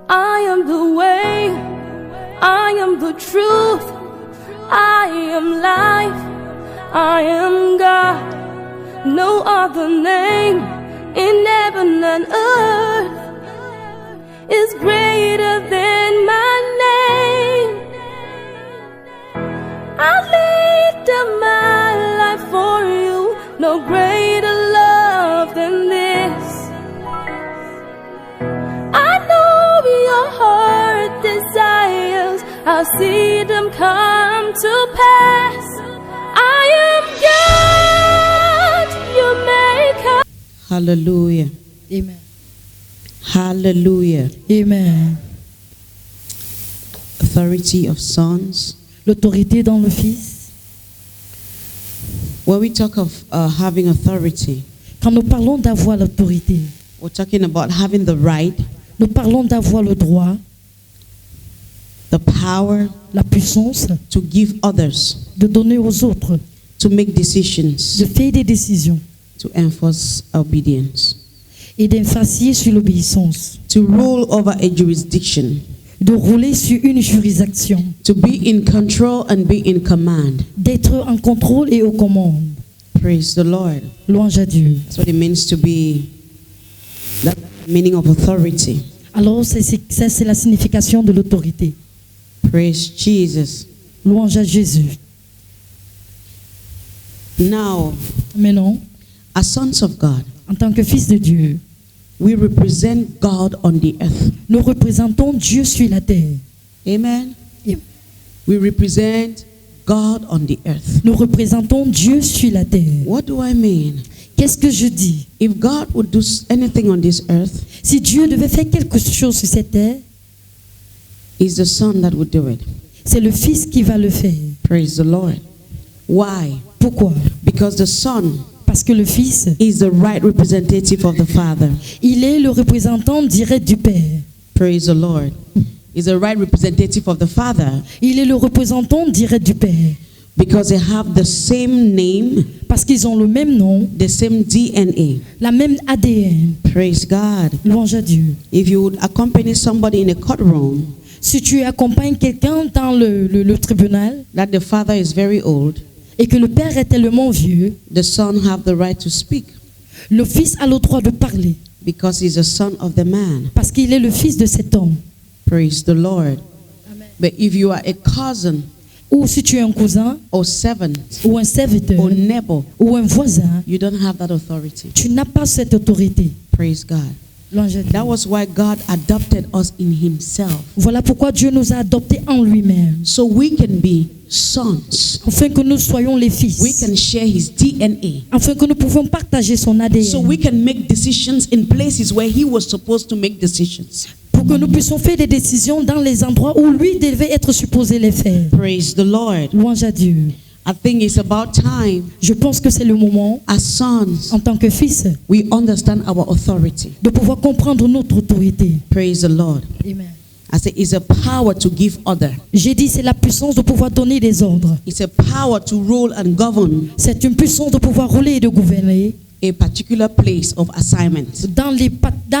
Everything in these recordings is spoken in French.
I am the way, I am the truth, I am life, I am God. No other name in heaven and earth is greater than my name. I laid down my life for you, no greater love than this. I know your heart desires, I'll see them come to pass. I am God, you maker. Hallelujah. Amen. Hallelujah. Amen. Authority of sons. L'autorité dans le Fils. When we talk of having authority, Quand nous parlons d'avoir l'autorité, we're talking about having the right, nous parlons d'avoir le droit, the power la puissance to give others, de donner aux autres, to make de decisions, faire des décisions to enforce obedience, et d'emphaser sur l'obéissance, to rule over a jurisdiction, de rouler sur une juridiction, to be in control and be in command. d'être en contrôle et aux commandes. Praise the Lord. Louange à Dieu. That's what it means to be, that meaning of authority. Alors, ça, c'est la signification de l'autorité. Praise Jesus. Louange à Jésus. Now, Maintenant, as sons of God, en tant que fils de Dieu, we represent God on the earth. nous représentons Dieu sur la terre. Amen. Et We represent God on the earth. nous représentons Dieu sur la terre. What do I mean? Qu'est-ce que je dis? If God would do anything on this earth, Si Dieu devait faire quelque chose sur cette terre, it's the Son that would do it. c'est le Fils qui va le faire. Praise the Lord. Why? Pourquoi? Because the Son Parce que le Fils, is the right representative of the Father. il est le représentant direct du Père. Praise the Lord. He's the right representative of the Father Il est le représentant direct du Père. because they have the same name, Parce qu'ils ont le même nom, the same DNA. la même ADN. Praise God. Louange à Dieu. If you would accompany somebody in a courtroom, Si tu accompagnes quelqu'un dans le tribunal that the father is very old, et que le Père est tellement vieux, the son have the right to speak le Fils a le droit de parler because he's a son of the man. parce qu'il est le fils de cet homme. Praise the Lord. But if you are a cousin Ou si tu es un cousin or servant ou un serviteur or neighbor, ou un voisin, you don't have that authority. tu n'as pas cette autorité. Praise God. Louange à Dieu. That was why God adopted us in himself, Voilà pourquoi Dieu nous a adoptés en lui-même, so we can be sons. afin que nous soyons les fils, We can share his DNA, afin que nous pouvons partager son ADN, so we can make decisions in places where he was supposed to make decisions. pour que nous puissions faire des décisions dans les endroits où lui devait être supposé les faire. Praise the Lord. Louange à Dieu. I think it's about time, Je pense que c'est le moment, as sons, en tant que fils, we understand our authority. de pouvoir comprendre notre autorité. Praise the Lord. Amen. I say it's a power to give order. J'ai dit, c'est la puissance de pouvoir donner des ordres. It's a power to rule and govern C'est une puissance de pouvoir rouler et de gouverner a particular place of assignment. dans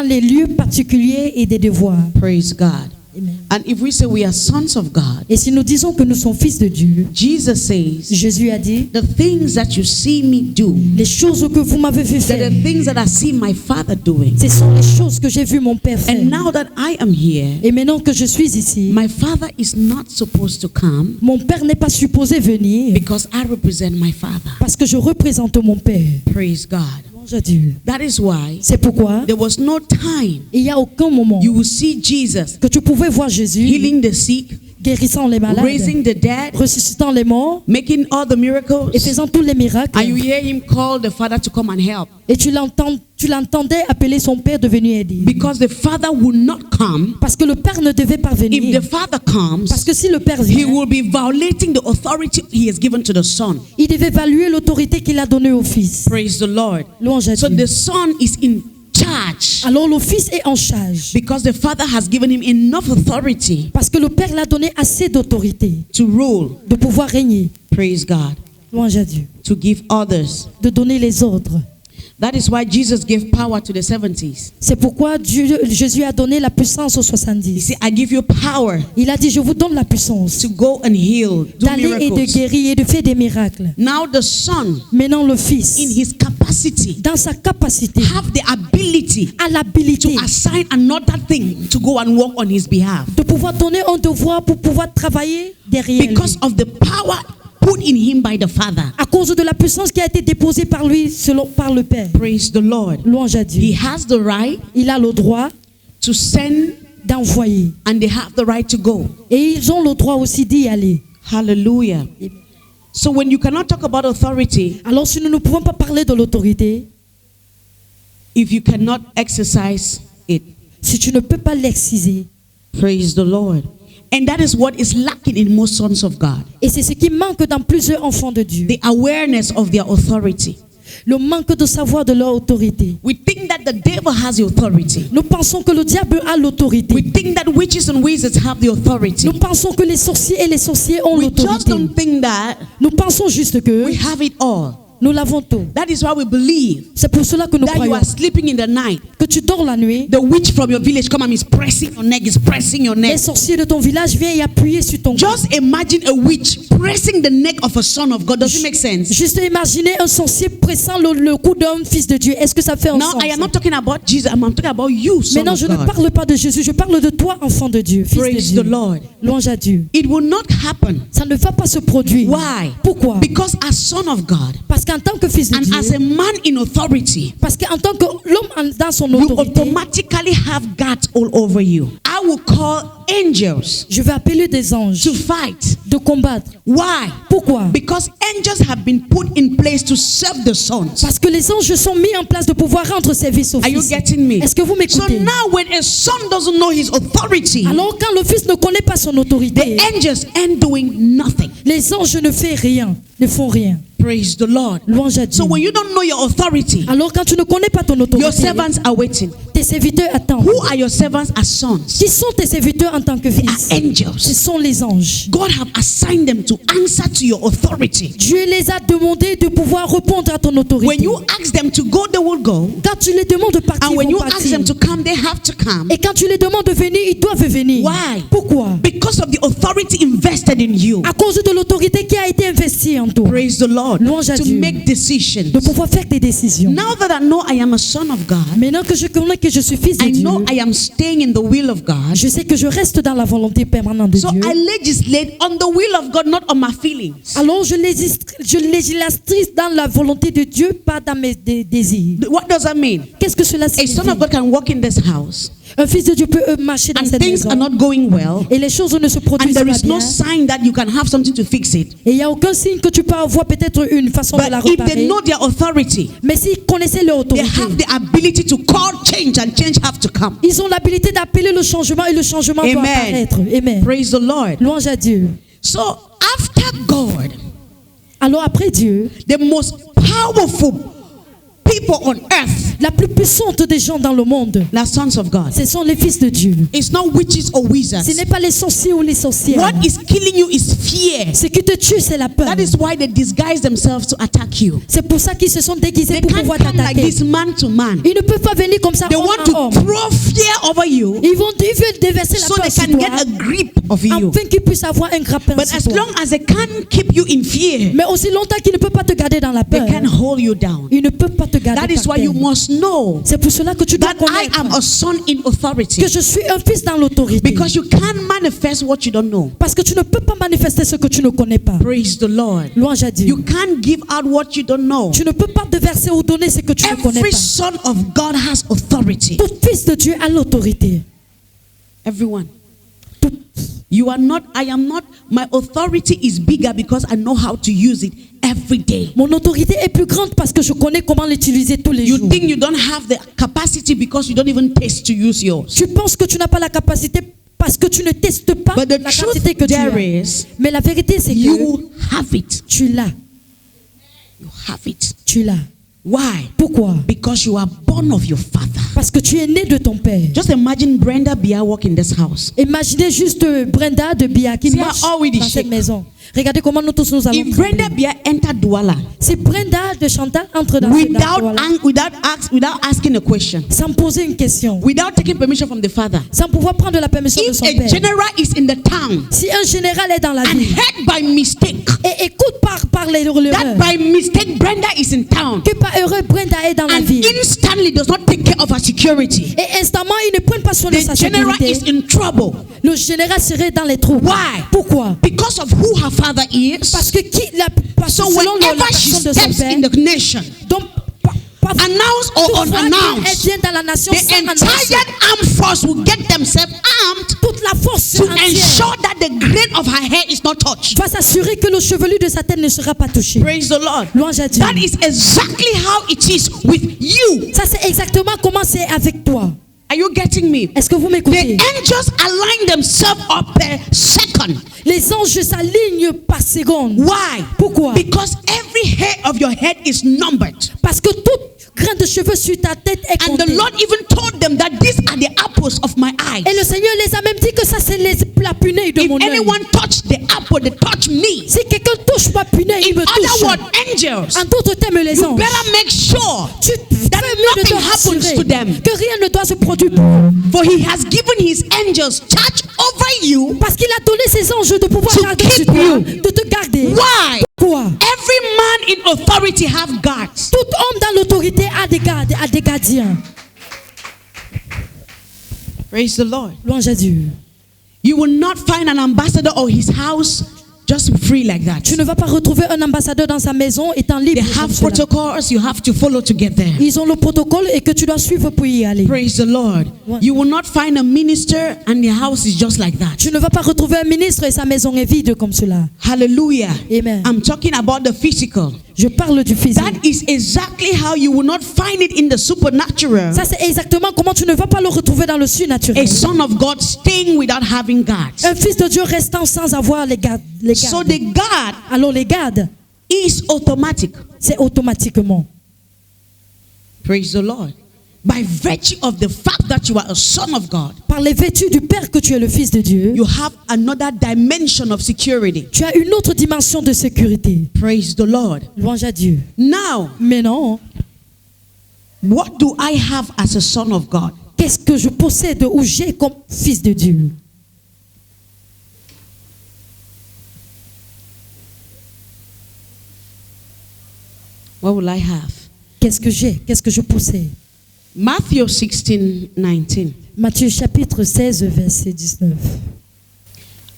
les lieux particuliers et des devoirs. Praise God. Amen. And if we say we are sons of God, Et si nous disons que nous sommes fils de Dieu, Jesus says, Jésus a dit, the things that you see me do, les choses que vous m'avez vu they're faire, the things that I see my Father doing. ce sont les choses que j'ai vu mon Père faire. And now that I am here, Et maintenant que je suis ici, my Father is not supposed to come mon Père n'est pas supposé venir because I represent my Father. parce que je représente mon Père. Praise God. Louange à Dieu. That is why C'est pourquoi there was no time il n'y a aucun moment you will see Jesus que tu pouvais voir Jésus healing the sick, guérissant les malades, raising the dead, ressuscitant les morts making all the miracles, et faisant tous les miracles. and you hear him call the Father to come and help. Et tu l'entendais appeler son Père de venir aider. Because the Father will not come. Parce que le Père ne devait pas If venir. the Father comes, Parce que si le Père he vient, will be violating the authority he has given to the Son. il devait évaluer l'autorité qu'il a donnée au Fils. Praise the Lord. Louange à So Dieu. the Son is in charge Alors le Fils est en charge. because the Father has given him enough authority Parce que le Père l'a donné assez d'autorité to rule. de pouvoir régner. Praise God. Louange à Dieu. To give others. De donner les ordres. That is why Jesus gave power to the 70s. C'est pourquoi Jésus a donné la puissance aux He 70. said, I give you power Il a dit, je vous donne la puissance to go and heal, do d'aller et de miracles. guérir et de faire des miracles. Now the Son, Maintenant le in Fils, his capacity, dans sa capacité, have the ability a l'habilité to assign another thing to go and work on his behalf. de pouvoir donner un devoir pour pouvoir travailler derrière lui. Because of the power put in him by the Father. À cause de la puissance qui a été déposée par lui par le Père. Praise the Lord. Louange à He Dieu. has the right Il a le droit to send, d'envoyer. and they have the right to go. Et ils ont le droit aussi d'y aller. Hallelujah. So when you cannot talk about authority, Alors si nous ne pouvons pas parler de l'autorité, if you cannot exercise it, si tu ne peux pas l'exciser, praise the Lord. And that is what is lacking in most sons of God. et c'est ce qui manque dans plusieurs enfants de Dieu, The awareness of their authority. le manque de savoir de leur autorité. We think that the devil has the authority. Nous pensons que le diable a We l'autorité. think that witches and wizards have the authority. Nous pensons que les sorciers et les sorciers ont We just l'autorité. don't think that Nous pensons juste que we have it all. nous l'avons tout. That is why we believe C'est pour cela que nous that you croyons are sleeping in the night. que tu dors la nuit. The witch from your village come and is pressing your neck, is pressing your Les neck. sorciers de ton village viennent y appuyer sur ton cou. Just imagine a witch pressing the neck of a son of God. Does it make sense? Juste imaginer un sorcier pressant le cou d'un fils de Dieu. Est-ce que ça fait un Now sens? I am not talking about Jesus. I'm talking about you, son Maintenant, of je ne God. parle pas de Jésus, je parle de toi, enfant de Dieu, fils Praise de the Dieu. Lord. Louange à Dieu. It will not happen. Ça ne va pas se produire. Why? Pourquoi? Because as son of God Parce qu'en tant que fils de and as Dieu, a man in authority, parce qu'en tant que l'homme dans son you autorité, automatically have guards all over you. I will call angels je vais appeler des anges to fight. de combattre. Why? Pourquoi? Because angels have been put in place to serve the sons. Parce que les anges sont mis en place de pouvoir rendre service au Are you fils. getting me? Est-ce que vous So m'écoutez? now when a son doesn't know his authority, Alors quand le fils ne connaît pas son autorité, the angels ain't doing nothing. les anges ne font rien, ne font rien. Praise the Lord. Louange à Dieu. So when you don't know your authority, Alors quand tu ne connais pas ton your autorité, servants are waiting. tes serviteurs attendent. Who are your servants as sons? Qui sont tes serviteurs en tant que They are fils? Ce angels. sont les anges. God have assigned them to answer to your authority. Dieu les a demandé de pouvoir répondre à ton When autorité. you ask them to go, they will go. Quand tu les demandes de partir, And ils when you vont ask partir. them to come, they have to come. Et quand tu les demandes de venir, ils doivent venir. Why? Pourquoi? Because of the authority invested in you. À cause de l'autorité qui a été investie en toi. Praise the Lord. Louange à To Dieu. make decisions. De pouvoir faire des décisions. Now that I know I am a son of God, Maintenant que je connais que je suis fils de I Dieu, know I am staying in the will of God. je sais que je reste dans la volonté permanente de So Dieu. I legislate on the will of God, not on my feelings. Alors je législatrice dans la volonté de Dieu, pas dans mes désirs. What does that mean? Qu'est-ce que cela A signifie? son of God can walk in this house Un fils de Dieu peut marcher dans and cette things are maison not going well, et les choses ne se and produisent there pas is no bien. sign that you can have something to fix it. Et il n'y a aucun signe que tu peux avoir peut-être une façon de la But if they réparer. know their authority, Mais s'ils connaissaient leur they autorité, have the ability to call change, and change have to come. ils ont l'habilité d'appeler le changement et le changement doit Amen. apparaître. Amen. Praise the Lord. Louange à Dieu. So after God, Alors après Dieu, the most powerful people on earth, la plus puissante des gens dans le monde, are sons of God. ce sont les fils de Dieu. It's not witches or wizards. Ce n'est pas les sorciers ou les sorcières. What is killing you is fear. Ce qui te tue, c'est la peur. That is why they disguise themselves to attack you. C'est pour ça qu'ils se sont déguisés They pour can't pouvoir come like t'attaquer. this man to man. Ils ne peuvent pas venir comme ça They homme want à to homme. throw fear over you Ils veulent déverser la so peur they sur can toi, get a grip of you. afin qu'ils puissent avoir un grappin But sur as toi. long as they can't keep you in fear, Mais aussi longtemps qu'ils ne peuvent pas te garder dans la they peur, can hold you down. ils ne peuvent pas te garder That is par why you terre. must know C'est pour cela que tu dois that I am connaître a son in authority. que je suis un fils dans l'autorité. Because you can't manifest what you don't know. Parce que tu ne peux pas manifester ce que tu ne connais pas. Praise the Lord. Louange à Dieu. You can't give out what you don't know. Tu ne peux pas déverser ou donner ce que tu ne connais Every pas. son of God has authority. Tout fils de Dieu a l'autorité. Everyone. You are not, I am not, my authority is bigger because I know how to use it every day. Mon autorité est plus grande parce que je connais comment l'utiliser tous les You jours. think you don't have the capacity because you don't even taste to use yours. Tu penses que tu n'as pas la capacité parce que tu ne testes pas But the la truth quantité que tu there as. is, Mais la vérité, c'est que you have it. tu l'as. You have it. Tu l'as. Why? Pourquoi? Because you are born of your father. Parce que tu es né de ton père. Just imagine Brenda Bia walk in this house. Imaginez juste Brenda de Bia qui See marche how already dans cette shake. maison. Regardez comment nous tous nous allons If Brenda trembler. Bia entered Douala Si Brenda de Chantal entre dans without asking a question, sans poser une question, without taking permission from the father, sans pouvoir prendre la permission de if son a père. general is in the town Si un général est dans la and ville heard by mistake et écoute par l'erreur that by mistake Brenda is in town que par erreur Brenda est dans la and ville instantly does not take care of her security, et instamment il ne prend pas soin de sa the general sécurité, is in trouble. le général serait dans les trous. Why? Pourquoi? Because of who her father is. Parce que So selon la whenever she personne de son steps père, in the nation, donc announced or toutefois qu'elle unannounced, vient dans la nation the sans annoncer, entire armed force will get themselves armed toute la force to entière ensure that the grain of her hair is not touched. va s'assurer que le chevelu de sa tête ne sera pas touché. Praise the Lord. Louange à Dieu. That is exactly how it is with you. Ça c'est exactement comment c'est avec toi. Are you getting me? Est-ce que vous The m'écoutez? angels align themselves up per second. Les anges s'alignent par seconde. Why? Pourquoi? Because every hair of your head is numbered. Parce que toute grain de cheveux sur ta tête est And the compté. Lord even told them that these are the apples of my eyes. Et le Seigneur les a même dit que ça c'est la punaille de mon If œil. anyone touch the apple, they touch me. Si quelqu'un touche ma punaille, il In me other touche. words, angels, En d'autres termes, les you anges. better make sure Tu that fais mieux de te nothing happens rassurer to them. que rien ne doit se produire. For he has given his angels charge over you. Parce qu'il a donné ses anges de pouvoir To garder keep sur toi, you. de te garder. Why? Pourquoi? Every man in authority have guards. Tout homme dans l'autorité a des gardes, a des gardiens. Praise the Lord. Louange à Dieu. You will not find an ambassador or his house just free like that. Tu ne vas pas retrouver un ambassadeur dans sa maison étant libre. They comme have cela. protocols you have to follow to get there. Ils ont le protocole et que tu dois suivre pour y aller. Praise the Lord. Ouais. You will not find a minister and the house is just like that. Tu ne vas pas retrouver un ministre et sa maison est vide comme cela. Hallelujah. Amen. I'm talking about the physical. Je parle du physique. That is exactly how you will not find it in the supernatural. Ça c'est exactement comment tu ne vas pas le retrouver dans le A surnaturel. son of God staying without having guards. Un fils de Dieu restant sans avoir les gardes. So the guard Alors les gardes, is automatic. c'est automatiquement. Praise the Lord. By virtue of the fact that you are a son of God, Par les vêtus du Père que tu es le Fils de Dieu, you have another dimension of security. tu as une autre dimension de sécurité. Praise the Lord. Louange à Dieu. Now, Mais non, what do I have as a son of God? qu'est-ce que je possède ou j'ai comme Fils de Dieu? What will I have? Qu'est-ce que j'ai? Qu'est-ce que je possède? Matthew 16:19. Matthieu chapitre 16, verset 19.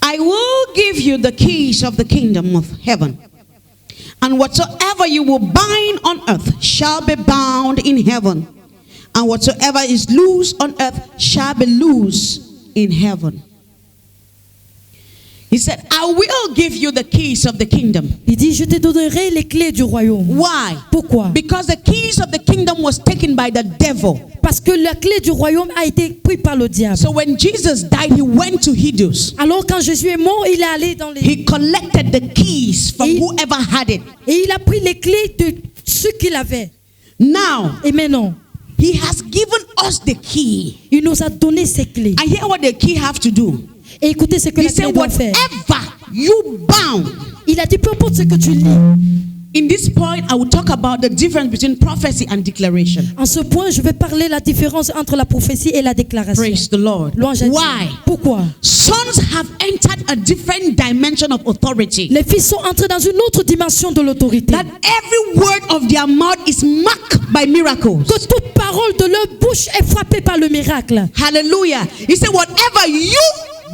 I will give you the keys of the kingdom of heaven. And whatsoever you will bind on earth shall be bound in heaven. And whatsoever is loose on earth shall be loose in heaven. He said, I will give you the keys of the kingdom. Il dit, je te donnerai les clés du royaume. Why? Pourquoi? Because the keys of the kingdom was taken by the devil. Parce que la clé du royaume a été prise par le diable. So when Jesus died, he went to Hades. Alors quand Jésus est mort, il est allé dans les... He collected the keys from Et- whoever had it. Et il a pris les clés de ceux qu'il avait. Now, Et maintenant, he has given us the key. il nous a donné ces clés. And hear what the key have to do. Et écoutez ce que He la clé said, doit faire. whatever you bound. Il a dit, peu importe ce que tu lis. In this point, I will talk about the difference between prophecy and declaration. En ce point, je vais parler la différence entre la prophétie et la déclaration. Praise the Lord. Louange à Dieu. Why? Pourquoi? Sons have entered a different dimension of authority. Les fils sont entrés dans une autre dimension de l'autorité. That every word of their mouth is marked by miracles. Que toute parole de leur bouche est frappée par le miracle. Hallelujah. He said, whatever you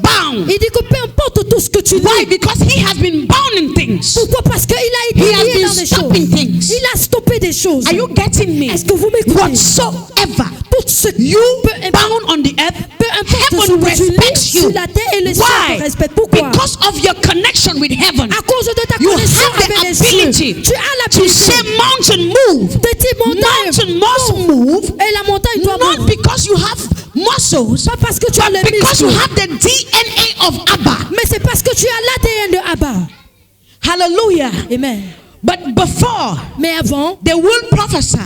bound. Il dit que peu importe tout ce que tu Why? lis. Because he has been bound in things. Pourquoi? Parce qu'il a He été has lié been dans des stopping choses. things. Il a stoppé des choses. Are you getting me? Est-ce que vous m'écoutez? Whatsoever Tout ce you peu importe, bound on the earth, peu importe ce heaven que tu respects lis you. sur la terre et les cieux Why? te respectent. Pourquoi? Because of your connection with heaven. À cause de ta You connexion have avec the les cieux. ability Tu as to say l'habilité mountain move. de dire Mountain must montagne move. et la montagne doit Not mourir. because you have muscles, Pas parce que tu as but les because you muscles, have the DNA of Abba. mais c'est parce que tu as l'ADN de Abba. Hallelujah. Amen. But before Mais avant, they will prophesy,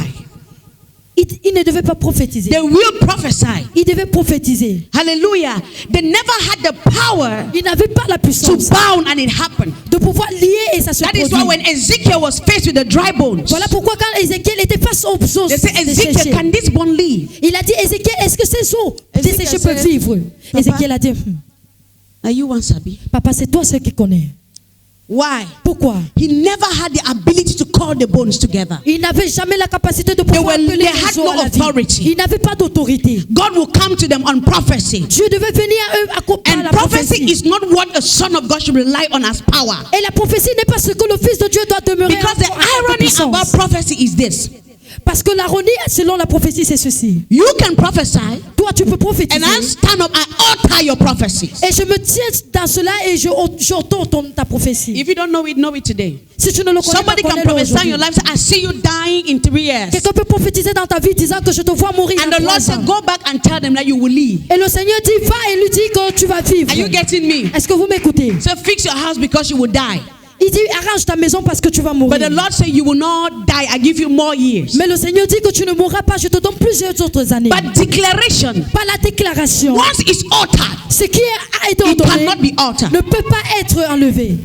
Il ne devait pas prophétiser. They will prophesy. Il devait prophétiser. Hallelujah. They never had the power Il n'avait pas la to puissance bound and it happened. de pouvoir lier et ça se That is why produit. when Ezekiel was faced with the dry bones, Voilà pourquoi quand Ézéchiel était face aux os they said, Ezekiel, desséchés, can this bone live? il a dit, Ézéchiel, est-ce que ces os Ézéchiel desséchés said, peuvent vivre? Papa, Ézéchiel a dit, Are you one Sabi? papa, c'est toi ce qui connais. Why? Pourquoi? He never had the ability to call the bones together. Il n'avait jamais la capacité de pouvoir appeler they had les os no à la vie. authority. Il n'avait pas d'autorité. God will come to them on prophecy. Dieu devait venir à eux à And la prophecy prophétie. is not what a son of God should rely on as power. Et la prophétie n'est pas ce que le Fils de Dieu doit demeurer Because the en irony puissance. about prophecy is this. Parce que l'ironie, selon la prophétie, c'est ceci. You can prophesy Toi, tu peux prophétiser. and I stand up, I alter your prophecies. Et je me tiens dans cela et j'entends ta prophécie. If you don't know it today. Si tu ne le connais pas, Somebody can connais-le prophesy in aujourd'hui. your life, say, I see you dying in 3 years. Quelqu'un peut prophétiser dans ta vie disant que je te vois mourir And dans the Lord 3 said, ans. go back and tell them that you will live. Et le Seigneur dit, va et lui dit que tu vas vivre. Are you getting me? Est-ce que vous m'écoutez? So fix your house because you will die. Il dit, arrange ta maison parce que tu vas But mourir. the Lord said, you will not die. I give you more years. Mais le Seigneur dit que tu ne mourras pas, je te donne plusieurs autres années. But declaration, Par la déclaration, once it's altered, ce qui a été it ordonné cannot be altered. ne peut pas être enlevé.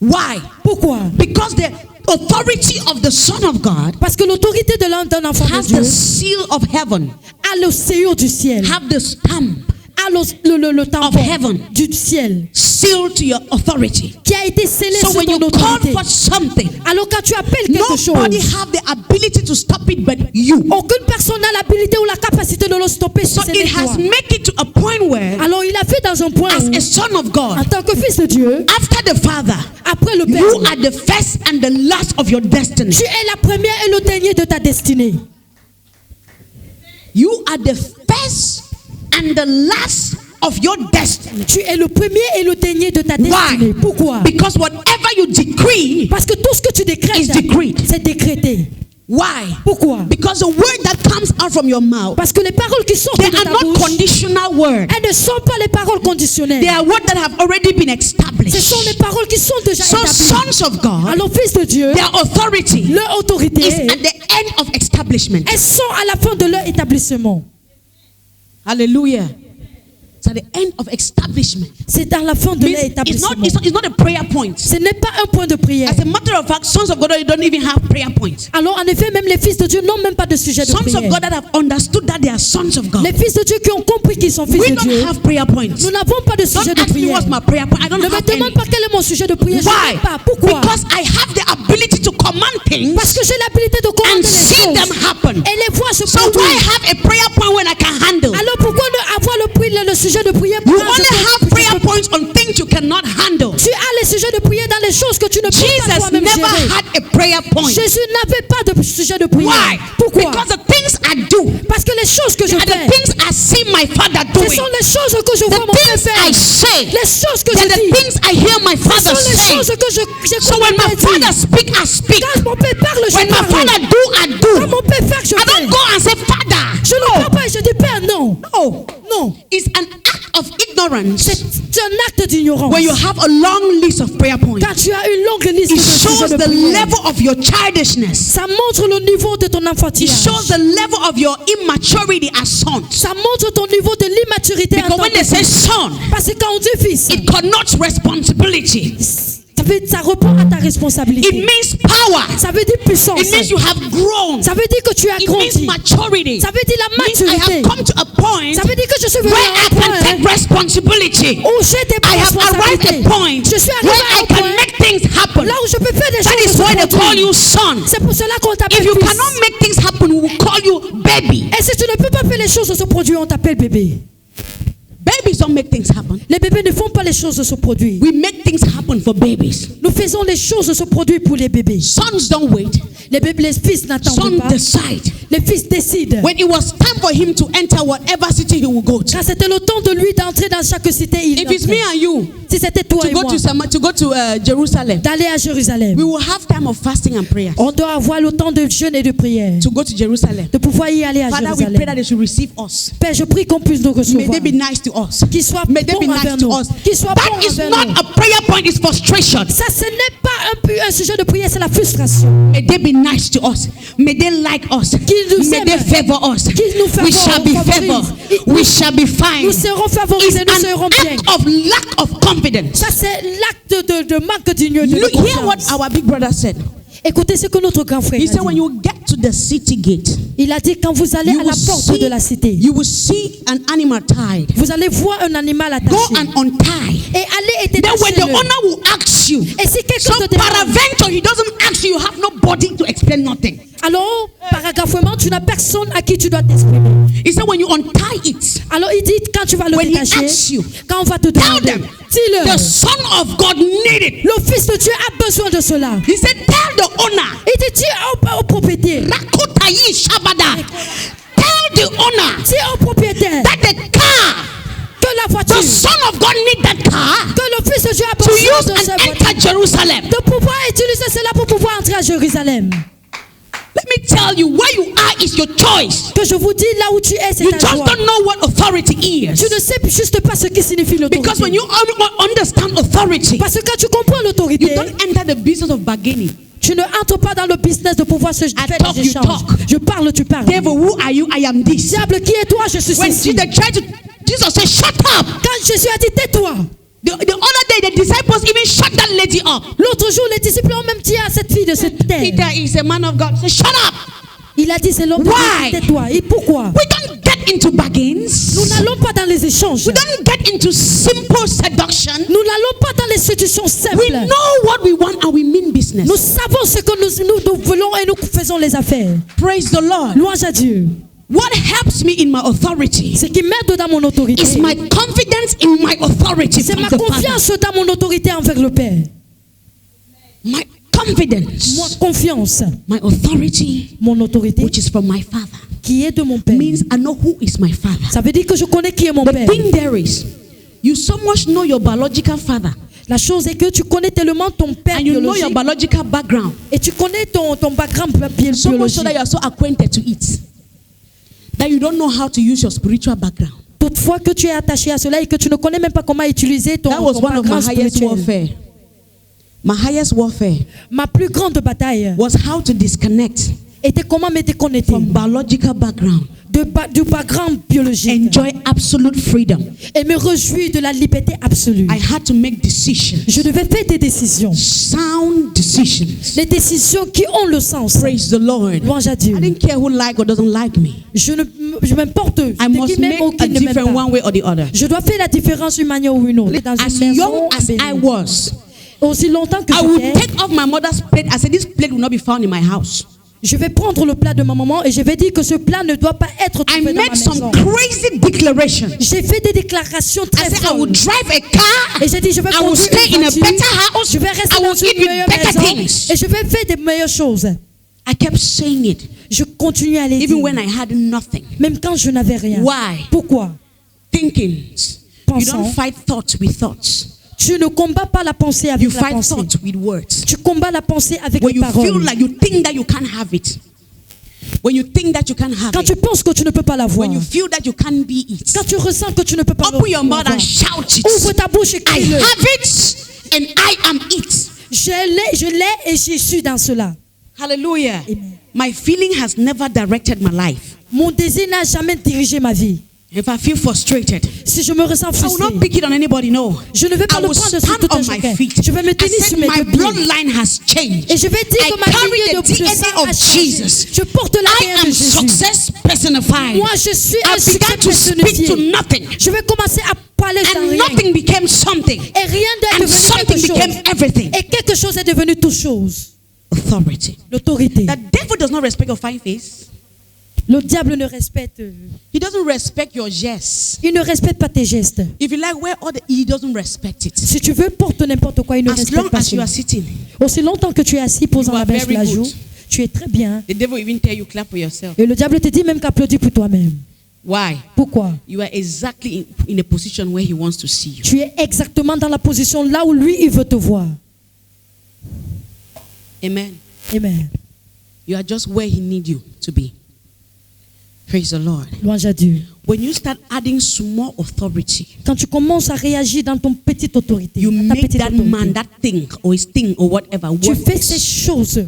Why? Pourquoi? Because the authority of the Son of God Parce que l'autorité de l'un d'un enfant de has Dieu the seal of heaven, a le sceau du ciel, have the stamp a le tampon heaven. du ciel sealed to your authority. qui a été scellé So sur when you ton call autorité. for something, Alors quand tu appelles quelque chose, nobody have the ability to stop it but you. aucune personne n'a l'habilité ou la capacité de le stopper si So ce it n'est has toi. made it to a point where, Alors il a fait dans un point as où, a son of en God, tant que fils de Dieu, after the Father, après le Père, you are the first and the last of your destiny. tu es la première et le dernier de ta destinée. You are the first and the last of your destiny. Tu es le premier et le dernier de ta Why? destinée. Pourquoi? Because whatever you decree Parce que tout ce que tu décrètes, is decreed. c'est décrété. Why? Pourquoi? Because the word that comes out from your mouth, Parce que les paroles qui sortent they de are ta not bouche, conditional words. elles ne sont pas les paroles conditionnelles. They are words that have already been Ce established. sont les paroles qui sont déjà So établies. sons of God, Alors, fils de Dieu, their authority leur autorité, is at the end of establishment. elles sont à la fin de leur établissement. Hallelujah. It's at the end of establishment. C'est dans la fin de leur Means établissement. it's not a prayer point. Ce n'est pas un point de prière. As a matter of fact, sons of God don't even have prayer points. Alors, en effet, même les fils de Dieu n'ont même pas de sujet de Sons of prière. God that have understood that they are sons of God. Les fils de Dieu qui ont compris qu'ils sont fils We de don't Dieu, have prayer points. nous n'avons pas de sujet Don't de ask me prière. what's my prayer point. I don't Ne me have any. demande pas quel est mon sujet de prière. Je Why? ne sais pas. Pourquoi? Because I have the ability to command things Parce que j'ai l'habilité de and commander see les them choses happen. et les voir se So why produire. have a prayer point when I can handle? Alors pourquoi ne avoir le sujet de prière You quand je only peux- have prayer points on things you cannot handle. Tu as les sujets de prière dans les choses que tu ne peux pas Jesus toi-même never gérer. had a prayer point. Jésus n'avait pas de sujet de prière. Why? Pourquoi? Because the things I do Parce que les choses que je are the fais, things I see my Father ce doing. sont les choses que je vois The mon Père things I faire. say, Les choses que they're je the dis, things I hear my ce Father sont les say. choses que j'écoute So when mon my Père Father dire. speak, I speak. Quand mon Père parle, je When my parle. Father do, I Quand do. mon Père fait, je I fais. don't go and say, Father. Je ne parle pas et je dis Père, non. No. Non. It's an act of ignorance C'est un acte d'ignorance. when you have a long list of prayer points. Quand tu as une longue liste It de shows sujets de the prière, level of your childishness. ça montre le niveau de ton It enfantillage. shows the level of your immaturity as sons. Ça montre ton niveau de l'immaturité en Because tant when they que say fils. son, Parce que quand on dit fils, it connotes responsibility. ça répond à ta responsabilité. It means power. Ça veut dire puissance. It means you have grown. Ça veut dire que tu as It means grandi. maturity. Ça veut dire la It means I maturité. have come to a point Ça veut dire que je suis venu where à I un can point take responsibility. où j'ai des I have arrived responsabilités. at a point Je suis where arrivé à I un can point make things happen. là où je peux faire des That choses. is why they se call produisent. you son. C'est pour cela qu'on t'appelle If you fils. cannot make things happen, we will call you baby. Et si tu ne peux pas faire les choses se produire, on t'appelle bébé. Babies don't make things happen. Les bébés ne font pas les choses se produire. We make things happen for babies. Nous faisons les choses se produire pour les bébés. Sons don't wait. Les bébés, les fils n'attendent Sons pas. decide. Les fils décident. When it was time for him to enter whatever city he will go to. Quand c'était le temps de lui d'entrer dans chaque cité, il If it's me entrait. and you Si c'était toi et moi, to go to Jerusalem, d'aller à Jérusalem, we will have time of fasting and prayer. on doit avoir le temps de jeûne et de prière, To go to Jerusalem. de pouvoir y aller à Father, we pray that Jérusalem. they should receive us. Père, je prie qu'on puisse nous May recevoir. they be nice to us. Qu'il soit May they be bon nice envers to nous. us. Qu'il soit That bon is envers not nous. a prayer point, it's frustration. Ça, ce n'est pas un sujet de prière, c'est la frustration. May they be nice to us. May they like us. Qu'ils nous May aiment. they favor us. Qu'ils nous We shall be favorisent. favored. We shall be fine. Nous serons It's favorisés, nous serons an bien. act of lack of confidence. Ça, c'est l'acte de manque d'union, de Look, hear what confiance. our big brother said. Écoutez ce que notre grand frère He a said, when dit. you get to the city gate, Il a dit, quand vous allez you à la will porte de la cité, you will see an animal tied. vous allez voir un animal Go attaché. and untie. Et allez et Then when the détachez-le. owner will ask you, Et si quelqu'un so te demande, peradventure he doesn't ask you, you have nobody to explain nothing. alors, paragraphement, tu n'as personne à qui tu dois t'exprimer. He said, when you untie it, Alors, il dit, quand tu vas le when he détacher, asks you, quand on va te tell demander, them dis-le, the Son of God need it. le Fils de Dieu a besoin de cela. He said, tell the owner, Il dit, dis au propriétaire, Rakotayi Shabada, tell the owner dis au propriétaire that the car, que la voiture, the Son of God need that car que le Fils de Dieu a to besoin use de cette and voiture, enter Jerusalem. de pouvoir utiliser cela pour pouvoir entrer à Jérusalem. Let me tell you, where you are is your choice. Que je vous dis, là où tu es, c'est You ta just joie. don't know what authority is. Tu ne sais juste pas ce qui signifie Because when l'autorité. you understand authority, Parce que quand tu comprends you l'autorité, don't enter the business of bargaining. tu ne entres pas dans le business de pouvoir se faire talk, des you échanges. talk. Je parle, tu parles. Devil, who are you? I am this. Diable, qui es toi? Je suis When ceci. Jesus said, shut up. Quand Jésus a dit tais-toi, The other day, the disciples even shut that lady up. l'autre jour, les disciples ont même dit à cette fille de se taire. Peter is a man of God. Say, shut up. Il a dit c'est l'homme de Why? Dieu, tais-toi. Et pourquoi? We don't get into bargains. Nous n'allons pas dans les échanges. We don't get into simple seduction. Nous n'allons pas dans les situations We simples. know what we want and we mean business. Nous savons ce que nous voulons et nous faisons les affaires. Praise the Lord. Louange à Dieu. What helps me in my authority Ce qui m'aide dans mon autorité, is my confidence in my authority c'est from ma the Father. confiance dans mon autorité envers le Père. My confidence, Moi, confiance, my authority, mon autorité, which is from my Father, qui est de mon Père. means I know who is my Father. Ça veut dire que je connais qui est mon The Père. thing there is, you so much know your biological father La chose est que tu connais tellement ton Père and you know your biologique biological background. et tu connais ton background So much so biologique. that you are so acquainted to it that you don't know how to use your spiritual background. Toutefois que tu es attaché à cela et que tu ne connais même pas comment utiliser ton That was one of my background highest spirituel. warfare. My highest warfare Ma plus grande bataille was how to disconnect était comment me déconnecter from biological background, du background biologique enjoy absolute freedom. et me réjouir de la liberté absolue. I had to make decisions, Je devais faire des décisions. sound decisions. Les décisions qui ont le sens. Praise the Lord. Louange à Dieu. I didn't care who like or doesn't like me. Je m'importe I de must qui m'aime ou make qui a ne m'aime different pas. one way or the other. Je dois faire la différence d'une manière ou une autre. Dans As une maison young as I bénie. was, Aussi longtemps que I would j'étais, take off my mother's plate. I said, this plate will not be found in my house. je vais prendre le plat de ma maman et je vais dire que ce plat ne doit pas être I trouvé dans ma made some maison. crazy declarations. J'ai fait des déclarations I très said, I folles. will drive a car. Et j'ai dit, je vais I will conduire stay une in a voiture, better house. je vais rester I dans will eat une with meilleure better maison things. et je vais faire des meilleures choses. I kept saying it, Je continue à les even dire, when I had nothing. même quand je n'avais rien. Why? Pourquoi? Thinkings. You don't fight thoughts with thoughts. Tu ne combats pas la pensée You avec la fight pensée. thoughts with words. Tu combats la pensée avec When les you feel paroles. like you think that you can't have it. When you think that you can't have Quand tu it. penses que tu ne peux pas l'avoir. When you feel that you can't be it. Quand tu ressens que tu ne peux pas Open your mouth l'avoir. and shout it. Ouvre ta bouche et I crie-le. have it and I am it. Je l'ai et je suis dans cela. Hallelujah. Amen. My feeling has never directed my life. Mon désir n'a jamais dirigé ma vie. If I feel frustrated, Si je me ressens I will frustré, not pick it on anybody, no. je ne vais pas I le will prendre sur stand tout un on my chacun. feet. Je vais me I tenir sur said mes my deux pieds. bloodline has changed. Et je vais dire I que ma carry lignée the de DNA sang a of changé. Jesus. Je porte I l'ADN am de Jésus. success personified. Moi, je suis un I succès began to speak to personnifié. nothing. Je vais commencer à parler sans And rien. nothing became something. Et rien n'est And devenu something quelque chose. became everything. Et quelque chose est devenu toute chose. Authority. L'autorité. The devil does not respect your fine face. Le diable ne respecte. He doesn't respect your yes. Il ne respecte pas tes gestes. If you like wear all the, he doesn't respect it. Si tu veux, porte n'importe quoi, il ne As long respecte pas as you cela. are sitting, Aussi longtemps que tu es assis, posant You la are main sur very la good. joue, tu es très bien. the devil even tell you clap for yourself. Et le diable te dit même qu'applaudis pour toi-même. Why? Pourquoi? You are exactly in a position where he wants to see you. Tu es exactement dans la position là où lui, il veut te voir. Amen. Amen. You are just where he needs you to be. Praise the Lord. Louange à Dieu. when you start adding small authority, Quand tu commences à réagir dans ton petite autorité, you ta make petite that autorité, man, that thing, or his thing, or whatever, tu fais ces worthless. choses.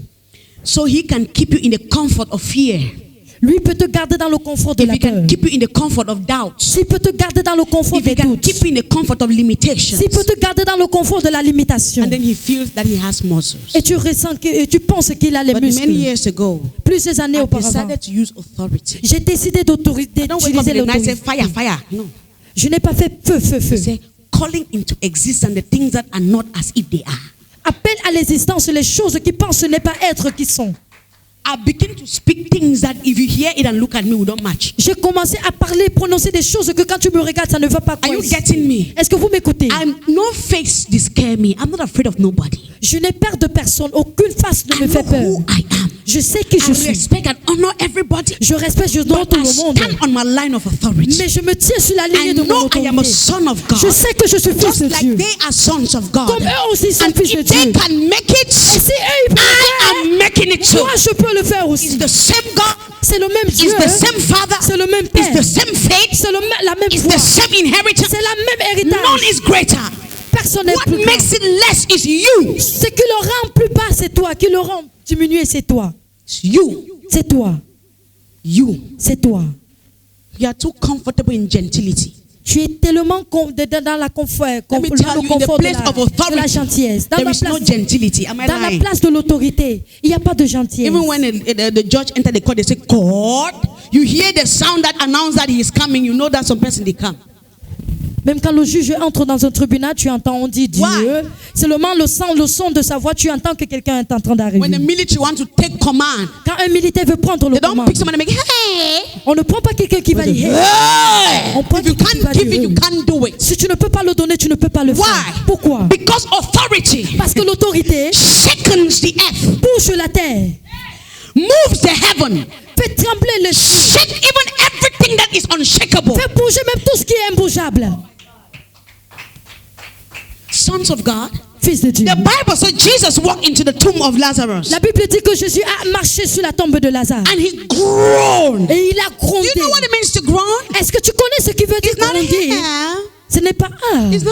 So he can keep you in the comfort of fear. Lui peut te garder dans le confort de If la he can peur. keep you in the comfort of doubt. S'il peut te garder dans le confort If he des can doutes. keep you in the comfort of limitations. S'il peut te garder dans le confort de la limitation. And then he feels that he has muscles. Et tu ressens que et tu penses qu'il a les But many muscles. years ago, Plusieurs années I auparavant, decided to use authority. j'ai décidé I don't wake up d'utiliser in the night and say, l'autorité. fire, fire. No. Je n'ai pas fait feu, feu, feu. Say, calling into existence the things that are not as if they are. Appelle à l'existence les choses qui pensent ne pas être qui sont. I begin to speak things that if you hear it and look at me, we don't match. J'ai commencé à parler, prononcer des choses que quand tu me regardes, ça ne va pas Are you coïncider. getting me? Est-ce que vous m'écoutez? No face to scare me. I'm not afraid of nobody. Je n'ai peur de personne. Aucune face ne I me know fait peur. who I am. Je sais qui je I suis. respect and honor everybody. Je respecte, je donne But tout I le monde. stand on my line of authority. Mais je me tiens sur la I ligne de mon know I am a autorité. son of God. Je sais que je suis fils Just de like Dieu. they are sons of God. Comme eux aussi sont And fils de if they Dieu. can make it, Et si eux, ils peuvent le I am making it faire, too. moi, je peux le faire It's aussi. the same God. C'est le même Dieu. It's the same Father. C'est le même It's Père. the same faith. C'est la même It's foi. the same inheritance. C'est la même None héritage. is greater. Personne n'est What plus grand. makes it less is you. Ce qui le rend plus bas, c'est toi. Qui le rend diminué, c'est toi. It's you. C'est toi. You. C'est toi. You are too comfortable in gentility. Tu es tellement dans la confort, Let me dans tell le you, in the confort place of de la authority, gentillesse. Dans there la is no place, gentility. Am I dans la lying? place de l'autorité, il n'y a pas de gentillesse. Even when the judge entered the court, they say, "Court." You hear the sound that announces that he is coming. You know that some person they come. Même quand le juge entre dans un tribunal, tu entends, on dit Dieu. Why? Seulement le son de sa voix, tu entends que quelqu'un est en train d'arriver. When the military want to take command, Quand un militaire veut prendre le they don't commande, pick someone and make, "Hey." on ne prend pas quelqu'un qui va dire hey. Hey! On prend If you quelqu'un qui va can't give dire, it, you can't do it. Si tu ne peux pas le donner, tu ne peux pas le Why? faire. Pourquoi? Because authority Parce que l'autorité shakens the earth, bouge la terre, moves the heaven, fait trembler le ciel, shake even everything that is unshakable. fait bouger même tout ce qui est imbougeable. Sons of God. Fils de Dieu. The Bible says Jesus walked into the tomb of Lazarus La Bible dit que Jésus a marché sur la tombe de Lazare. and he groaned. Et il a Do grondé. you know what it means to groan? Est-ce que tu connais ce qui veut dire It's not gronder? here. Ce n'est pas It's not.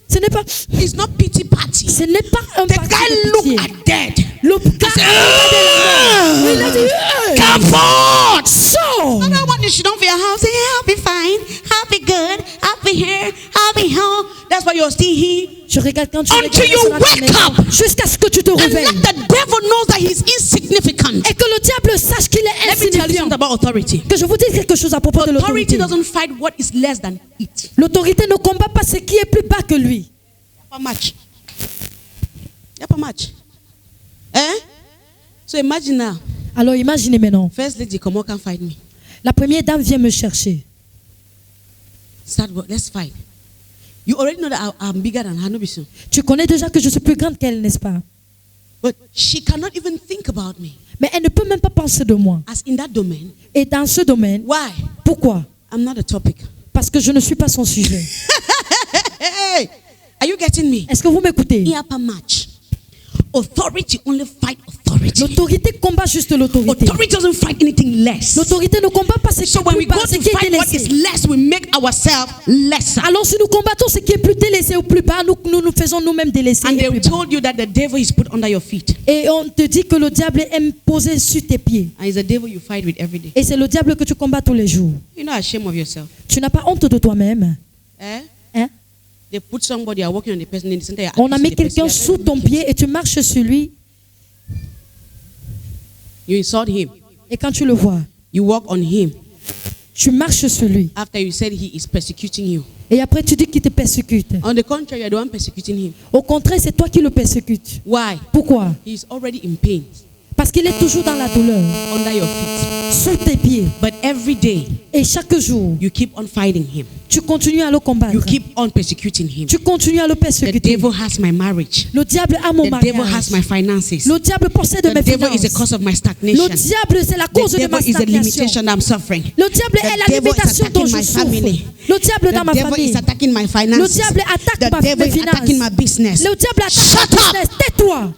ce n'est pas, It's not pity party. ce n'est pas un The parti guy de looked pitié. at dead. Le gars il a dit, hey, Come forth. sors. I don't want you to sit down for your house. Say, yeah, I'll be fine. I'll be good. I'll be here. I'll be home. That's why you're still here. Je regarde quand tu Until regardes you sur la wake maison, up. jusqu'à ce que tu te And réveilles let the devil know that he's insignificant. et que le diable sache qu'il est Let me tell you insignifiant. something about authority. Que je vous dise quelque chose à propos de Authority l'autorité. doesn't fight what is less than it. L'autorité ne combat pas ce qui est plus bas que lui. Pas much. Yeah, pas much. Eh? So imagine now. Alors imaginez maintenant, First lady, come on, come fight me. la première dame vient me chercher. Start work. Let's fight. You already know that I'm bigger than her, no be so. Tu connais déjà que je suis plus grande qu'elle, n'est-ce pas? But she cannot even think about me Mais elle ne peut même pas penser de moi. as in that domain. Et dans ce domaine, Why? pourquoi? I'm not a topic. Parce que je ne suis pas son sujet. Hey, are you getting me? Est-ce que vous m'écoutez? Yeah, pas much. Authority only fight authority. L'autorité combat juste l'autorité. Authority doesn't fight anything less. L'autorité ne combat pas ce qui So est when plus we go bas, ce to qui est fight what is délaissé. less, we make ourselves lesser. Alors si nous combattons ce qui est plus délaissé ou plus bas, nous faisons nous-mêmes délaissés. And et they plus bas. told you that the devil is put under your feet. Et on te dit que le diable est posé sur tes pieds. And it's the devil you fight with every day. Et c'est le diable que tu combats tous les jours. You're not ashamed of yourself. Tu n'as pas honte de toi-même. Eh? Hein? They put somebody, you're working on the person in the center. you're On a mis accusing the person, quelqu'un you're sous telling ton him, pied et tu marches sur lui. You insult him. Et quand tu le vois, You walk on him. tu marches sur lui. After you said he is persecuting you. Et après tu dis qu'il te persécute. On the contrary, you're the one persecuting him. Au contraire, c'est toi qui le persécutes. Why? Pourquoi? He is already in pain Parce qu'il est toujours dans la douleur. under your feet. Sous tes pieds. But every day, Et chaque jour, you keep on fighting him. tu continues à le combattre. You keep on persecuting him. Tu continues à le The persécuter. devil has my marriage. Le diable a mon The devil has mariage. my finances. Le diable possède The mes devil is the finances. cause of my Le stagnation. diable, c'est la The cause de ma devil is the stagnation. limitation I'm suffering. Le diable The est la devil is limitation dont attacking je my souffre. family. Le diable dans ma The devil famille. is attacking my Le finances. diable attaque The devil mes is attacking my finances. business. Le diable attaque Shut mon up. business. Tais-toi.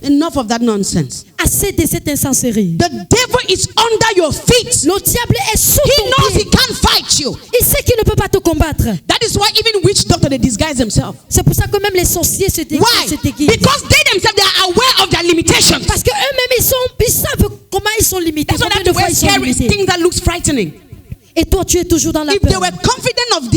Enough of that nonsense. Assez de cette insenserie. The devil is under your feet. Le diable est sous He ton knows he pied. can't fight you. Il sait qu'il ne peut pas te combattre. That is why even witch doctor, they disguise themselves. C'est pour ça que même les sorciers se Why? déguisent. Because they themselves, they are aware of their limitations. Parce qu'eux-mêmes, ils savent comment ils sont limités. That's why Combien they de fois wear ils sont scary limités. things that looks frightening. Et toi, tu es toujours dans la If they peur. were confident of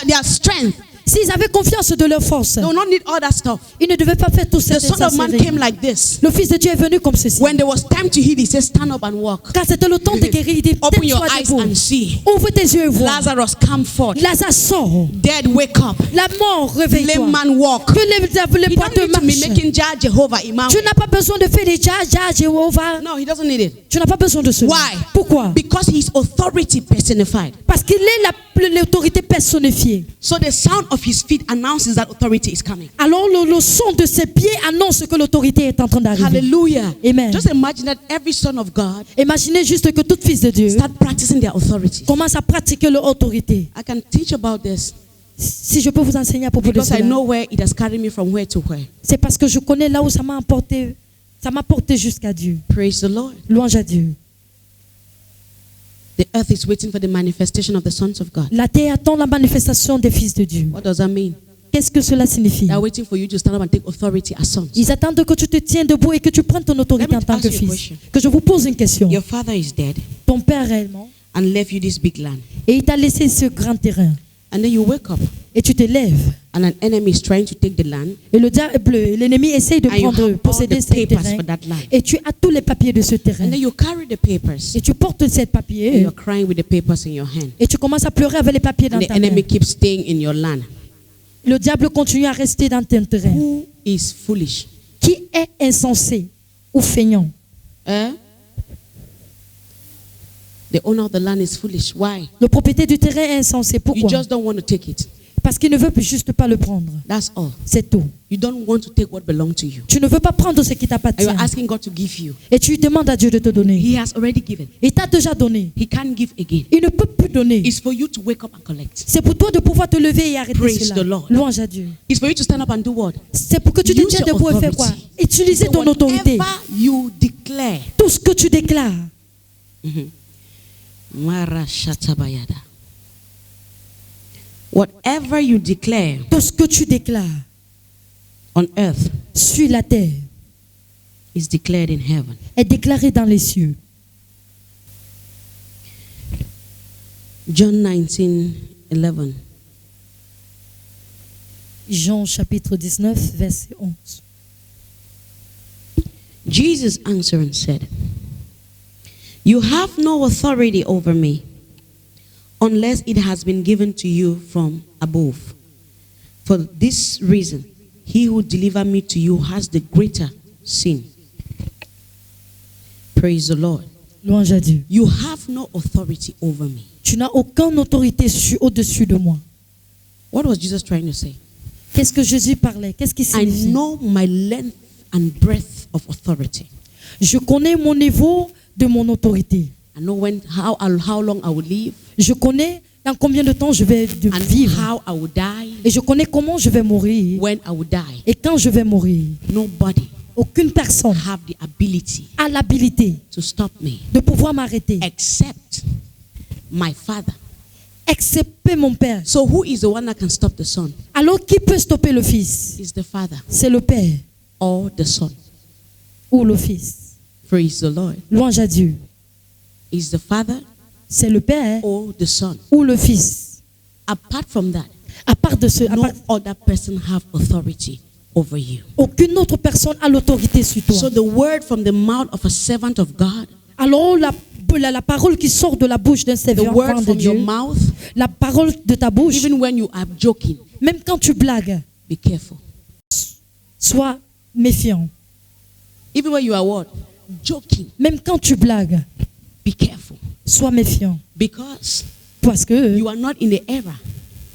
their strength, S'ils avaient confiance de leur force, they will not need all that stuff. ils ne devaient pas faire tout The cette Son of Man insenserie. came like this. Le Fils de Dieu est venu comme ceci. When there was time to heal, he said, stand up and walk. Quand c'était le temps de guérir, il dit, Open your tiens-toi eyes debout. and see. Ouvre tes yeux et vois. Lazarus, come forth. Lazare sort. Dead, wake up. La mort, Lame réveille-toi. man, walk. Que les He don't need boiteux to be marchent. making Jah Jehovah Imam. Tu n'as pas besoin de faire des Jah Jéhovah. No, he doesn't need it. Tu n'as pas besoin de cela. Why? Pourquoi? Because he's authority personified. Parce qu'il est l'autorité personnifiée. So the sound of his feet announces that authority is coming. Alors le son de ses pieds annonce que l'autorité est en train d'arriver. Hallelujah. Amen. Just imagine that every son of God Imaginez juste que tout fils de Dieu start practicing their authority. commence à pratiquer leur autorité. I can teach about this Si je peux vous enseigner à propos de because I cela, know where it has carried me from where to where. c'est parce que je connais là où ça m'a emporté. Ça m'a porté jusqu'à Dieu. Praise the Lord. Louange à Dieu. The earth is waiting for the manifestation of the sons of God. La terre attend la manifestation des fils de Dieu. What does that mean? Qu'est-ce que cela signifie? They are waiting for you to stand up and take authority as sons. Ils attendent que tu te tiennes debout et que tu prennes ton autorité Let me en tant ask que you a fils. question. Que je vous pose une question. Your father is dead Ton père réellement, and left you this big land. et il t'a laissé ce grand terrain. And then you wake up Et tu te lèves. and an enemy is trying to take the land. Et le diable, l'ennemi essaye de And you prendre, have all posséder the ce papers terrain. for that land. Et tu as tous les papiers de ce terrain. And then you carry the papers. Et tu portes ces And papiers. you're crying with the papers in your hand. Et tu commences à pleurer avec les papiers dans And the ta main. enemy keeps staying in your land. Le diable continue à rester dans ton terrain. Who is foolish? Qui est insensé ou feignant? Eh? The owner of the land is foolish. Why? Le propriétaire du terrain est insensé. You Pourquoi? just don't want to take it. Parce qu'il ne veut juste pas le prendre. That's all. C'est tout. You don't want to take what belongs to you. Tu ne veux pas prendre ce qui And t'appartient. you're asking God to give you. Et tu demandes à Dieu de te donner. He has already given. Il t'a déjà donné. He can't give again. Il ne peut plus donner. It's for you to wake up and collect. C'est pour toi de pouvoir te lever et arrêter Praise cela. the Lord. Louange à Dieu. It's for you to stand up and do what? C'est pour que tu te Use tiennes your debout et faire quoi? authority. Utiliser So ton autorité. whatever you declare. Tout ce que tu déclares. Mara shatabayada. Whatever you declare Tout ce que tu déclares on earth sur la terre is declared in heaven. est déclaré dans les cieux. John 19:11. Jean chapitre 19, verset 11. Jesus answered and said, "You have no authority over me unless it has been given to you from above. For this reason, he who delivered me to you has the greater sin." Praise the Lord. Louange à Dieu. You have no authority over me. Tu n'as aucune autorité au-dessus de moi. What was Jesus trying to say? Qu'est-ce que Jésus parlait? Qu'est-ce qu'il I signifie? know my length and breadth of authority. Je connais mon niveau de mon autorité. I know how long I will live Je connais dans combien de temps je vais and vivre. how I will die, Et je connais comment je vais mourir. when I will die. Et quand je vais mourir. Nobody Aucune personne have the ability a l'habilité to stop me de pouvoir m'arrêter. except my Father. Excepté mon Père. So who is the one that can stop the Son? Alors qui peut stopper le Fils? Is the Father C'est le Père or the Son? ou le Fils. Praise the Lord. Louange à Dieu. Is the Father C'est le Père or the Son? ou le Fils. Apart from that, À part de ce, no other person have authority over you. aucune autre personne a l'autorité sur toi. So the word from the mouth of a servant of God, Alors la parole qui sort de la bouche d'un the serviteur word de from your Dieu, mouth, la parole de ta bouche, even when you are joking, même quand tu blagues, be careful. sois méfiant. Even when you are what? Joking, Même quand tu blagues, be careful. sois méfiant. Because Parce que you are not in the era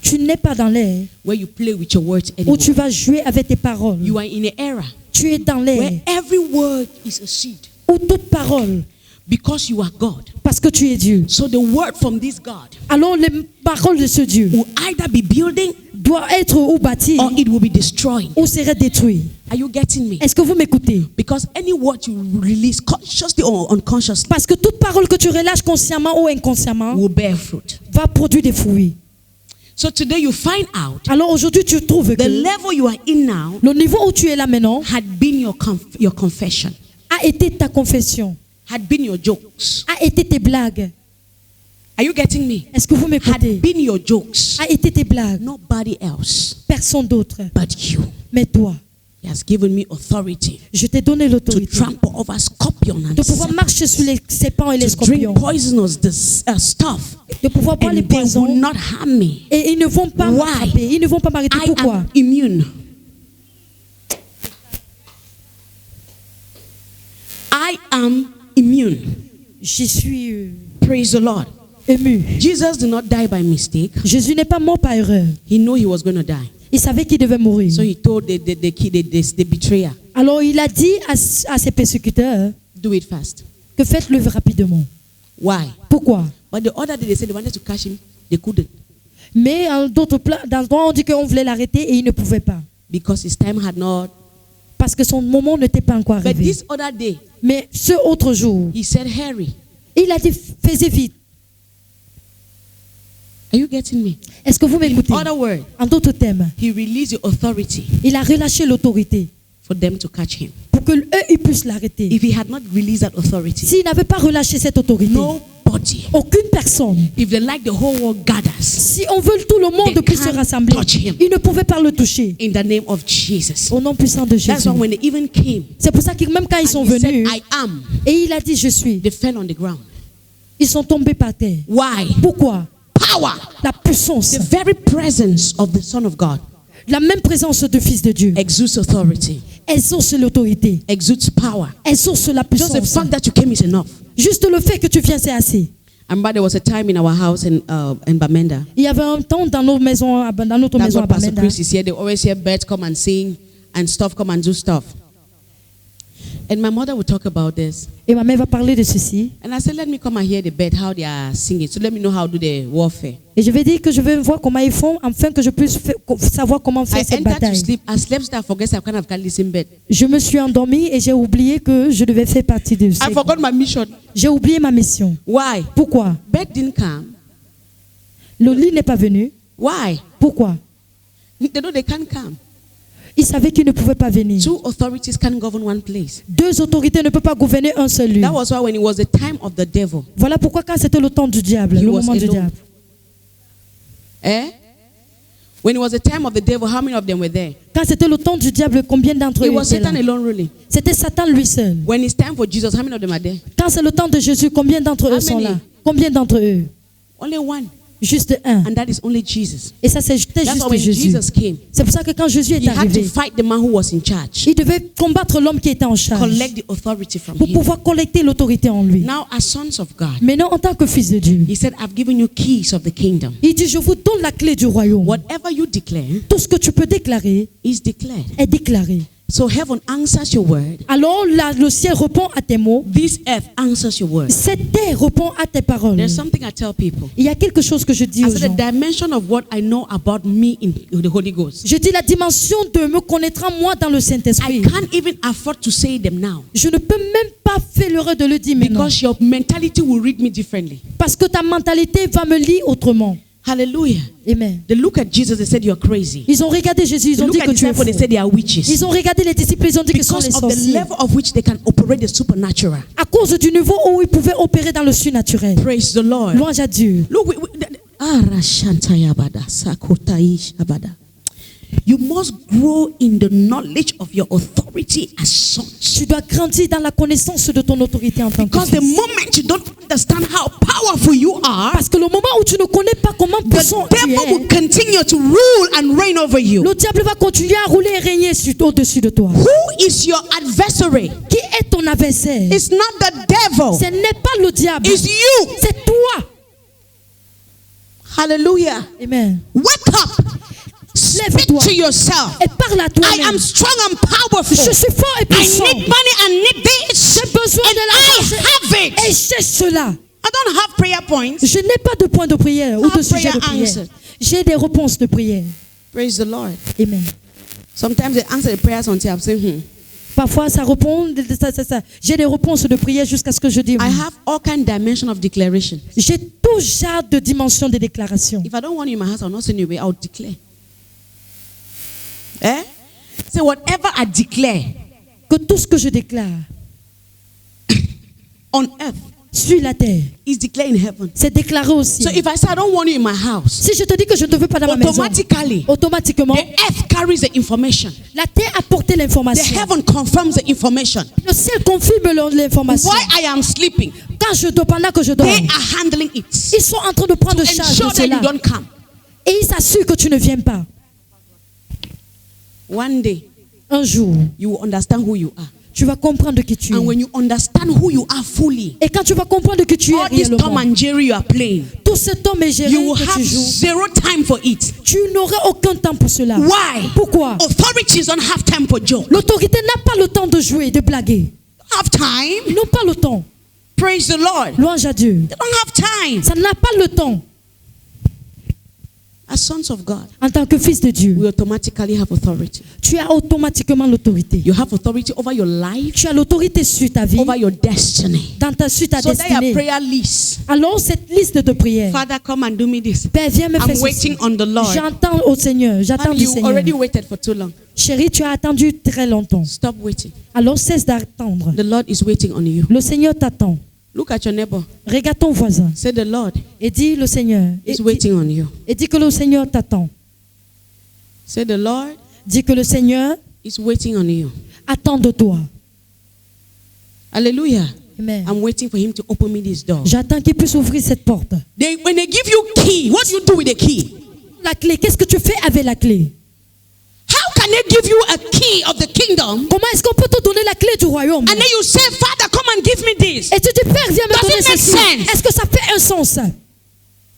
tu n'es pas dans l'air where you play with your words où anymore. tu vas jouer avec tes paroles. You are in the era Tu es dans l'air where every word is a seed où toute parole, because you are God. parce que tu es Dieu. So the word from this God Alors les paroles de ce Dieu will either be building doit être ou bâti or it will be destroyed. ou serait détruit. Are you getting me? Est-ce que vous m'écoutez? Because any word you release consciously or unconsciously Parce que toute parole que tu relâches consciemment ou inconsciemment will bear fruit. va produire des fruits. So today you find out Alors aujourd'hui, tu trouves the que level you are in now le niveau où tu es là maintenant had been your confession, a été ta confession, had been your jokes. a été tes blagues. Are you getting me? Est-ce que vous Had m'écoutez? been your jokes. A été tes blagues. Nobody else Personne d'autre. but you. Mais toi, He has given me authority je t'ai donné to l'autorité trample over scorpion and de pouvoir serpent, marcher sur les serpents et les to drink scorpions, poisonous stuff, de pouvoir boire and les they will poisons. not harm me. Et ils ne vont pas Why? m'attraper, ils ne vont pas m'arrêter. I Pourquoi? am immune. I am immune. Je suis Praise the Lord. ému. Jesus did not die by mistake. Jésus n'est pas mort par erreur. He knew he was going to die. Il savait qu'il devait mourir. So he told the betrayer, Alors il a dit à ses persécuteurs do it fast. que faites-le rapidement. Why? Pourquoi? But the other day they said they wanted to catch him. They couldn't. Mais dans le droit, on dit qu'on voulait l'arrêter et il ne pouvait pas. Because his time had not. Parce que son moment n'était pas encore But arrivé. this other day, Mais ce autre jour, he said, hurry. il a dit faisez vite. Are you getting me? Est-ce que vous m'écoutez? In other words, En d'autres termes, he released the authority il a relâché l'autorité for them to catch him. pour que eux ils puissent l'arrêter. If he had not released that authority, S'il n'avait pas relâché cette autorité, nobody, aucune personne, if they like the whole world gathers si on veut tout le monde They puisse se can't rassembler, touch him. il ne pouvait pas le toucher. in the name of Jesus. Au nom puissant de That's Jésus. why when they even came C'est pour ça que même quand ils and sont he said, venus I am, et il a dit je suis, they fell on the ground. ils sont tombés par terre. Why? Pourquoi? Power. La puissance, The very presence of the Son of God la même présence du Fils de Dieu, exudes authority, exauce l'autorité, exudes power. exauce la Just the puissance. fact that you came is enough. Juste le fait que tu viens, c'est assez. I remember there was a time in our house in Bamenda. Il y avait un temps dans notre maison à That's Bamenda. what Pastor Chris is here. They always hear birds come and sing and stuff come and do stuff. And my mother would talk about this. Et ma mère va parler de ceci. And I said, let me come and hear the bird, how they are singing. So let me know how to do the warfare. Et je vais dire que je vais voir comment ils font afin que je puisse savoir comment I faire cette entered to bataille. sleep. I slept so I forget I kind of can't listen bird. Je me suis endormie et j'ai oublié que je devais faire partie de ça. I forgot my mission. J'ai oublié ma mission. Why? Pourquoi? Bird didn't come. Le lit n'est pas venu. Why? Pourquoi? They know they can't come. Il savait qu'il ne pouvait pas venir. Two authorities can't govern one place. Deux autorités ne peuvent pas gouverner un seul lieu. That was why when it was the time of the devil, Voilà pourquoi quand c'était le temps du diable, He le was moment du alone. diable, when it was the time of the devil, how many of them were there? quand c'était le temps du diable, combien d'entre eux It was étaient là? Satan alone ruling. C'était Satan lui seul. When it's time for Jesus, how many of them are there? Quand c'est le temps de Jésus, combien d'entre How eux sont many? là? Combien d'entre eux? Only one. Juste un. And that is only Jesus. Et ça, c'était That's why juste when Jésus. Jesus came, C'est pour ça que quand Jésus est he had to arrivé, fight the man who was in charge, il devait combattre l'homme qui était en charge collect the authority from pour him. pouvoir collecter l'autorité en lui. Now, as sons of God, Maintenant, en tant que fils de Dieu, he said, I've given you keys of the kingdom. il dit, je vous donne la clé du royaume. Whatever you declare Tout ce que tu peux déclarer is declared. est déclaré. So heaven answers your word. Alors le ciel répond à tes mots. This earth answers your word. Cette terre répond à tes paroles. There's something I tell people. Il y a quelque chose que je dis I aux said gens. the dimension of what I know about me in the Holy Ghost. Je dis la dimension de me connaître moi dans le I Saint-Esprit. can't even afford to say them now. Je ne peux même pas faire l'erreur de le dire maintenant. Because your mentality will read me differently. Parce que ta mentalité va me lire autrement. Hallelujah. Amen. They look at Jesus, they said, you're crazy. Ils ont regardé Jésus, ils They ont look dit at que tu es disciples, they fou. said they are witches. Ils ont regardé les disciples, ils ont dit qu'ils sont les Because of the sorciers. level of which they can operate the supernatural. À cause du niveau où ils pouvaient opérer dans le surnaturel. Praise the Lord. Louange à Dieu. Look, Arashantayabada, Sakotaish-abada. You must grow in the knowledge of your authority as sons. Tu dois grandir dans la connaissance de ton autorité en tant que Because the fils. moment you don't understand how powerful you are, Parce que le moment où tu ne connais pas comment puissant the tu devil es, will continue to rule and reign over you. le diable va continuer à rouler et régner au-dessus de toi. Who is your adversary? Qui est ton adversaire? It's not the devil. Ce n'est pas le diable. It's you. C'est toi. Hallelujah. Amen. Wake up. Speak Lève-toi. to yourself. Et parle à I am toi-même. strong and powerful. Je suis fort et I puissant. need money and need this. J'ai besoin And de I l'argent. have Et it. j'ai cela. I don't have prayer points. Je n'ai pas de point de prière ou de Have sujet de prayer prière. answered. J'ai des réponses de prière. Praise the Lord. Amen. Sometimes they answer the prayers until I'm saying, Parfois, ça répond, j'ai des réponses de prière jusqu'à ce que je dis. I have all kind of dimension of declaration. J'ai tout genre de dimensions de déclaration. If I don't want you in my house, I'll not send you away. I'll declare. Eh? So whatever I declare Que tout ce que je déclare on earth sur la terre, is declared in heaven. c'est déclaré aussi. So if I say I don't want you in my house, Si je te dis que je ne te veux pas dans ma maison, automatically automatiquement, the earth carries the information. la terre a porté The l'information. heaven confirms the information. Le ciel confirme l'information. While I am sleeping, Quand je dors, pendant que je dors, they are handling it. ils sont en train de prendre charge Ensure de that cela. you don't come. Et ils s'assurent que tu ne viens pas. One day, Un jour, you will understand who you are. tu vas comprendre qui tu And es. when you understand who you are fully, Et quand tu vas comprendre que tu es all this Tom réellement, and Jerry you are playing, tout ce temps et Jérémie you will que have tu joues, zero time for it. tu n'auras aucun temps pour cela. Why? Pourquoi? Authorities don't have time for joke. L'autorité n'a pas le temps de jouer, de blaguer. Have time. Ils n'ont pas le temps. Praise the Lord. Louange à Dieu. They don't have time. Ça n'a pas le temps. As sons of God, En tant que fils de Dieu, we automatically have authority. tu as automatiquement l'autorité. You have authority over your life, Tu as l'autorité sur ta vie, over your destiny. sur ta So there are destinée. prayer lists. Alors cette liste de prières, Father, come and do me this. Père, viens me I'm faire ceci. waiting on the Lord. J'entends au Seigneur, j'attends And du you Seigneur. already waited for too long. Chérie, tu as attendu très longtemps. Stop waiting. Alors cesse d'attendre. The Lord is waiting on you. Le Seigneur t'attend. Look at your neighbor. Regarde ton voisin Say, the Lord et dis le Seigneur. is waiting on you. Et dis que le Seigneur t'attend. Say, the Lord Dis que le Seigneur is waiting on you. attend de toi. Hallelujah. Amen. I'm waiting for him to open me this door. J'attends qu'il puisse ouvrir cette porte. When they give you key, what do you do with the key? La clé, qu'est-ce que tu fais avec la clé? How can they give you a key of the kingdom Comment est-ce qu'on peut te donner la clé du royaume? and then you say, Father, come and give me this? Et tu dis, Père, viens me Does donner it make ceci. sense? Est-ce que ça fait un sens?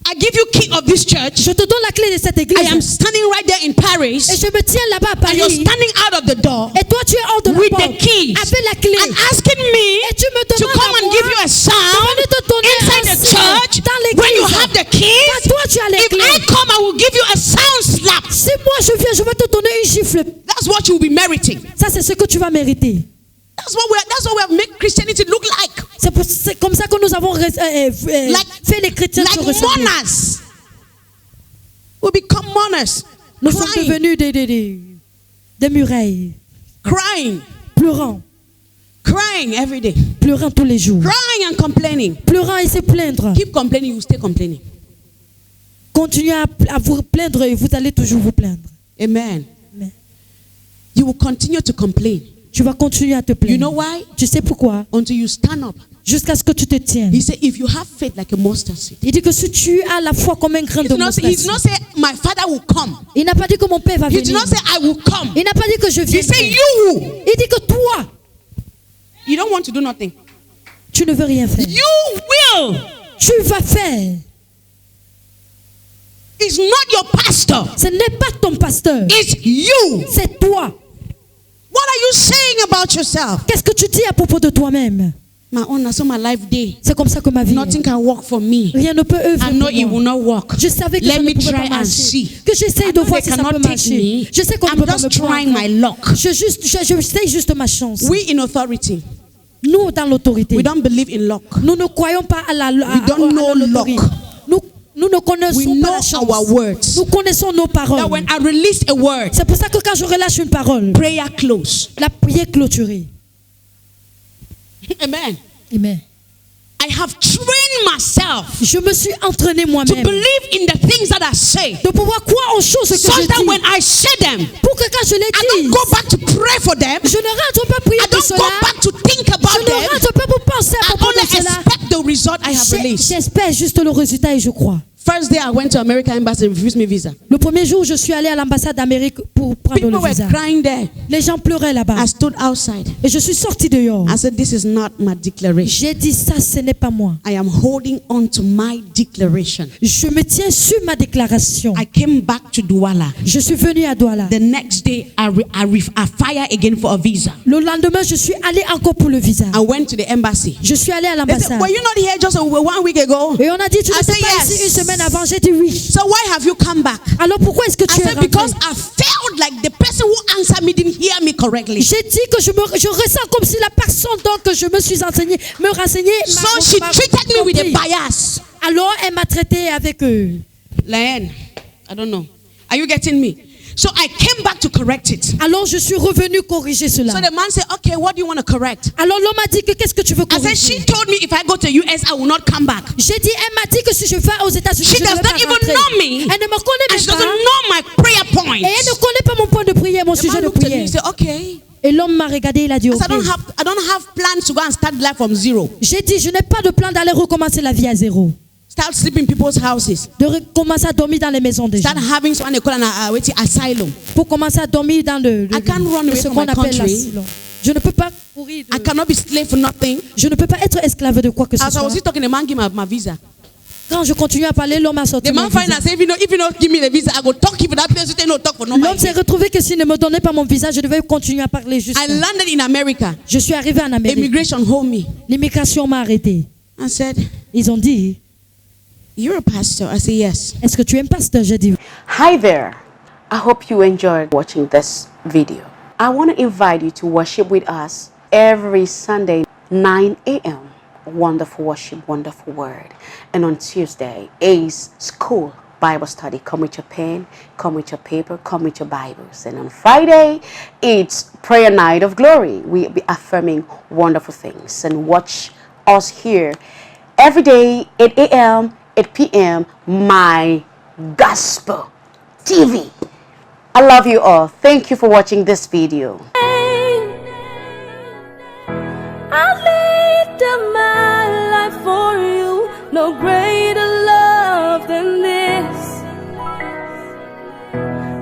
I give you key of this church. Je te donne la clé de cette église. I am standing right there in Paris, Et je me tiens là-bas à and you're Paris. standing out of the door Et toi, tu es hors de la with porte. the keys Avec la clé. and asking me Et tu me to demandes come à and moi give you a sound de venir te donner inside un the signe church dans when you l'église. have the Quand keys. toi, tu as les If clés. I come, I will give you a sound slap. Si moi je viens, je vais te donner une gifle. That's what you will be meriting. Ça, c'est ce que tu vas mériter. That's what we have made Christianity look like. C'est comme ça que nous avons fait les chrétiens se Like ressembler. mourners. We become mourners. Nous sommes Crying, devenus des murailles, crying, pleurant, crying every day. pleurant tous les jours, Crying and complaining. pleurant et se plaindre. Keep complaining, you stay complaining. Continuez à vous plaindre et vous allez toujours vous plaindre. Amen. Amen. You will continue to complain. Tu vas continuer à te plaindre. You know why? Tu sais pourquoi? Until you stand up. Jusqu'à ce que tu te tiennes. He said, if you have faith like a mustard seed. Il dit que si tu as la foi comme un grain He de did not moustache. say, my father will come. Il n'a pas dit que mon père va He did venir. not say, I will come. Il n'a pas dit que je He viendrai. said, you. Il dit que toi, You don't want to do nothing. tu ne veux rien faire. You will. Tu vas faire. It's not your pastor. Ce n'est pas ton pasteur. It's you. C'est toi. What are you saying about yourself? Qu'est-ce que tu dis à propos de toi-même? My own, so my life day. C'est comme ça que ma vie Nothing est. can work for me. Rien ne peut œuvrer I know pour it will moi. not work. Je savais que Let ça me ne pouvait try pas and marcher. see. Que j'essaye I de know voir they si ça peut cannot take marcher. me. Je sais qu'on ne I'm peut pas just me trying prendre. my luck. J'essaye juste ma chance. We in authority, Nous, dans l'autorité, we don't believe in luck. nous ne croyons pas à la don't know loterie. luck. Nous ne connaissons We pas know la chance. our words. Nous connaissons nos paroles. That when I release a word, C'est pour ça que quand je relâche une parole, prayer close. la prière clôturée. Amen. Amen. I have trained myself Je me suis entraîné to moi-même believe in the things that I say, de pouvoir croire aux choses que so je that dis. when I say them, Pour que quand je les I don't dise, go back to pray for them. je ne rentre pas prier I pour don't cela. go back to think Je about ne them. rentre pas pour penser à I propos only de cela. expect the result I have released. J'espère juste le résultat et je crois. First day I went to American Embassy and refused me visa. Le premier jour, je suis allée à l'ambassade d'Amérique pour prendre People le were visa. crying there. Les gens pleuraient là-bas. I stood outside. Et je suis sortie dehors. I said, this is not my declaration. J'ai dit ça, ce n'est pas moi. I am holding on to my declaration. Je me tiens sur ma déclaration. I came back to Douala. Je suis venue à Douala. The next day, I fire again for a visa. Le lendemain, je suis allée encore pour le visa. I went to the embassy. Je suis allée à They said, l'ambassade. were you not here just 1 week ago? Et on a dit, tu I n'étais said, pas yes. ici une semaine semaine avant, j'ai dit oui. So why have you come back? Alors pourquoi est-ce que I tu es said, rentré? because I felt like the person who answered me didn't hear me correctly. J'ai dit que je ressens comme si la personne dont que je me suis renseignée So she treated me with a bias. Alors elle m'a traité avec Liane, I don't know. Are you getting me? So I came back to correct it. Alors je suis revenue corriger cela. So the man said, okay, what do you want to correct? Alors l'homme m'a dit que qu'est-ce que tu veux I said, corriger? she told me if I go to US, I will not come back. J'ai dit, elle m'a dit que si je vais aux États-Unis, She je ne does vais not pas even rentrer. know me. Elle ne me connaît And she même doesn't pas. know my prayer points. Et elle ne connaît pas mon point de prière, mon The sujet man de looked at me prière. and said, okay. Et l'homme m'a regardé, il a dit, I said, ok. I don't have plans to go and start life from zero. J'ai dit, je n'ai pas de plan d'aller recommencer la vie à zéro. Start sleeping in people's houses. De recommencer à dormir dans les maisons des gens. Start having someone they call an asylum. Pour commencer à dormir dans I can't run away ce from qu'on my appelle country. l'asylum. Je ne peux pas courir. I cannot be slave for nothing. Je ne peux pas être esclave de quoi que ce As I was soit. talking, the man gave me my visa. Quand je continue à parler, l'homme a sorti The mon man find visa. out, say, if you don't give me the visa, I go talk you for that place. You say no talk for L'homme nobody. s'est retrouvé que s'il ne me donnait pas mon visa, je devais continuer à parler juste. I landed in America. Je suis arrivée en Amérique. Immigration hold me. L'immigration m'a arrêté. I said, Ils ont dit, you're a pastor. I said, yes. est-ce que tu es un pasteur? J'ai dit, Hi there. I hope you enjoyed watching this video. I want to invite you to worship with us every Sunday, 9 a.m. Wonderful worship, wonderful word. And on Tuesday is school Bible study. Come with your pen, come with your paper, come with your Bibles. And on Friday, it's prayer night of glory. We'll be affirming wonderful things. And watch us here every day, 8 a.m., 8 p.m., My Gospel TV. I love you all. Thank you for watching this video. I lived up my life for you. No greater love than this.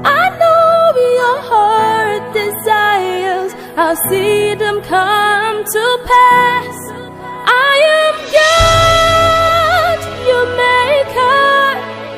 I know your heart desires. I'll see them come to pass. I am yours.